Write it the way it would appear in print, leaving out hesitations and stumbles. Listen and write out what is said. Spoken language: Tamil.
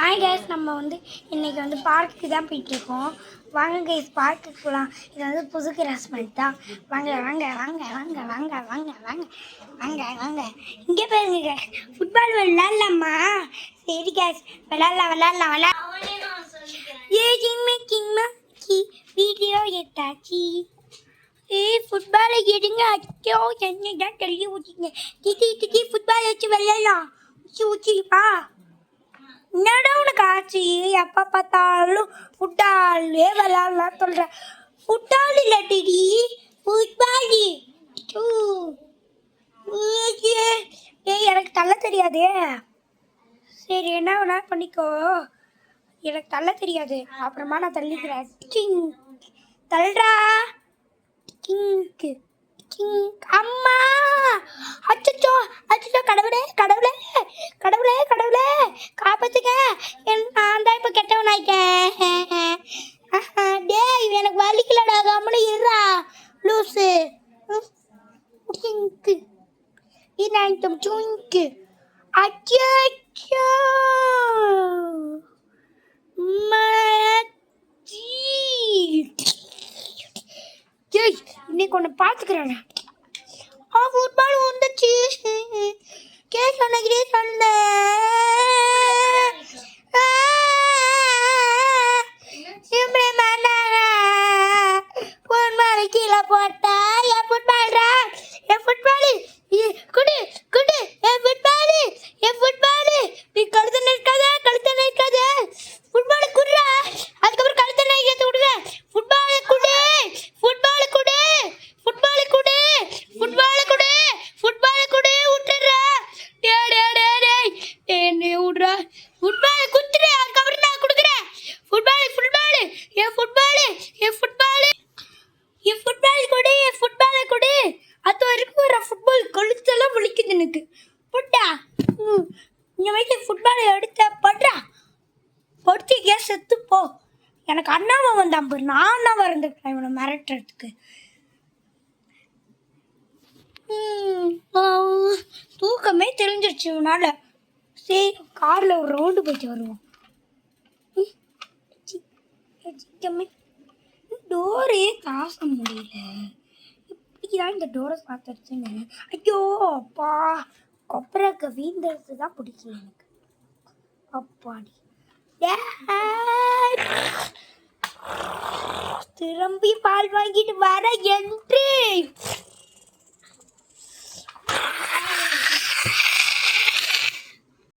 ஹாய் கேஸ், நம்ம இன்றைக்கி பார்க்குக்கு தான் போயிட்டுருக்கோம். வாங்க கைஸ், பார்க்குக்கு போகலாம். இது புது கிராஸ்மெண்ட் தான். வாங்க வாங்க வாங்க வாங்க வாங்க வாங்க வாங்க வாங்க வாங்க இங்கே பாருங்க, ஃபுட்பால் விளாட்லாமா? சரி கேஸ், விளாட்லாம். ஏ ஜிம்மி வீடியோ எடுத்தாச்சு. ஃபுட்பாலை எடுங்க. அச்சோ, என்ன தான் தள்ளி ஊற்றிங்க. திட்டி ஃபுட்பால் வச்சு விளாட்லாம். ஊச்சிப்பா என்னடா உனக்கு ஆச்சு? எப்போ பார்த்தாலும் ஃபுட்டாலே விளாட்லாம் சொல்கிறேன். ஃபுட்டால் இல்லாட்டி ஃபுட்பாலு. எனக்கு தள்ள தெரியாதே. சரி, என்ன வேணா பண்ணிக்கோ, எனக்கு தள்ள தெரியாது. அப்புறமா நான் தள்ளிக்கிறேன். தள்ளுறா. அம்மா, அச்சோ கடவுளே காப்பாத்துங்க. நான் தான் இப்போ கெட்டவன் ஆயிட்டேன். டேய், எனக்கு வலிக்கலடா, கம்முனு இருறா லூசு. அச்சோ இன்னைக்கு ஒன்று பார்த்துக்கிறேன். ஃபுட்பால் வந்துச்சு. கேஸ் அன்னைக்கிட்டே சொன்னேன். ஃபுட்பால் கீழே போட்டா என் ஃபுட்பால்ரா, என் ஃபுட்பாலு குடு என் ஃபுட்பாலு. நீ கழுத்து நிற்காத ஃபுட்பாலு குடுறா. அதுக்கப்புறம் கழுத்தை நைக்க விடுங்க. ஃபுட்பாலு குடு விட்டுறா. என்னை விடுறா. ஃபுட்பாலு குத்துரு, அதுக்கப்புறம் நான் கொடுக்குறேன். ஃபுட்பாலு என் ஃபுட்பாலு கொடு. அது வரைக்கும் ஒரு ஃபுட்பால் கழுத்தெல்லாம் வலிக்குது எனக்கு. போட்டா இந்த வயசு ஃபுட்பாலை எடுத்த படுறா. படுத்து கேஸ் செத்து போ. எனக்கு அண்ணாவை வந்தான் பாரு, நான் அண்ணாவை இருந்துக்கிறேன் இவனை மிரட்டுறதுக்கு. தூக்கமே தெரிஞ்சிருச்சு இவனால. சரி, காரில் ஒரு ரவுண்டு போயிட்டு வருவோம். டோரே காச முடியல. இப்படிதான் இந்த டோரை பார்த்துருச்சுன்னு. ஐயோ அப்பா, கொப்பரைக்கு வீந்தது தான் பிடிக்கல எனக்கு. அப்பாடி, திரும்பி பால் வாங்கிட்டு வர என்று